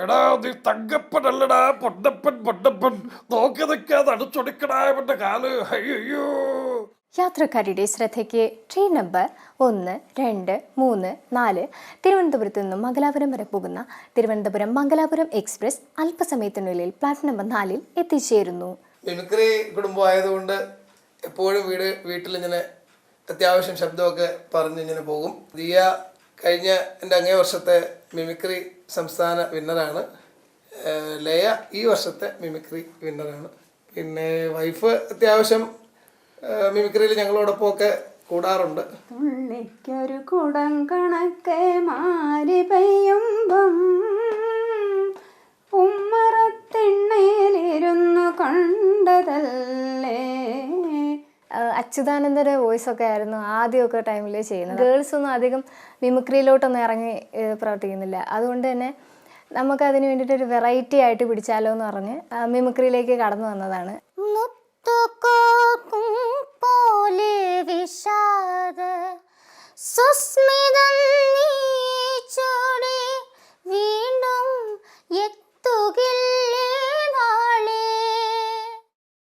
എടാ നീ തങ്കപ്പനല്ലടാ, പൊട്ടപ്പൻ പൊട്ടപ്പൻ. നോക്കി നിൽക്കാതെ അടിച്ചൊടിക്കടാ അവന്റെ കാല്. അയ്യോ. യാത്രക്കാരുടെ ശ്രദ്ധയ്ക്ക് ട്രെയിൻ നമ്പർ 1, 2, 3, 4 തിരുവനന്തപുരത്ത് നിന്നും മംഗലാപുരം വരെ പോകുന്ന തിരുവനന്തപുരം മംഗലാപുരം എക്സ്പ്രസ് അല്പസമയത്തിനുള്ളിൽ പ്ലാറ്റ്ഫോം നമ്പർ 4-ൽ എത്തിച്ചേരുന്നു. മിമിക്രി കുടുംബം ആയതുകൊണ്ട് എപ്പോഴും വീട്ടിലിങ്ങനെ അത്യാവശ്യം ശബ്ദമൊക്കെ പറഞ്ഞിങ്ങനെ പോകും. ദിയ കഴിഞ്ഞ എൻ്റെ അങ്ങേ വർഷത്തെ മിമിക്രി സംസ്ഥാന വിന്നറാണ്. ലയ ഈ വർഷത്തെ മിമിക്രി വിന്നറാണ്. പിന്നെ വൈഫ് അത്യാവശ്യം മിമിക്രിയിൽ ഞങ്ങളോടൊപ്പമൊക്കെ കൂടാറുണ്ട്. തുള്ളിക്കൊരു കുടം കണക്കെ മാരി പെയ്യുമ്പം ഉമ്മറത്തിണ്ണയിലിരുന്നു കണ്ടതല്ലേ. അച്യുതാനന്ദൻ്റെ വോയിസൊക്കെ ആയിരുന്നു ആദ്യമൊക്കെ ടൈമിൽ ചെയ്യുന്നത്. ഗേൾസ് ഒന്നും അധികം മിമിക്രിയിലോട്ടൊന്നും ഇറങ്ങി പ്രവർത്തിക്കുന്നില്ല. അതുകൊണ്ട് തന്നെ നമുക്കതിന് വേണ്ടിയിട്ടൊരു വെറൈറ്റി ആയിട്ട് പിടിച്ചാലോ എന്ന് പറഞ്ഞ് മിമിക്രിയിലേക്ക് കടന്നു വന്നതാണ്. പോലെ വിഷാദ സുസ്മിതം നീ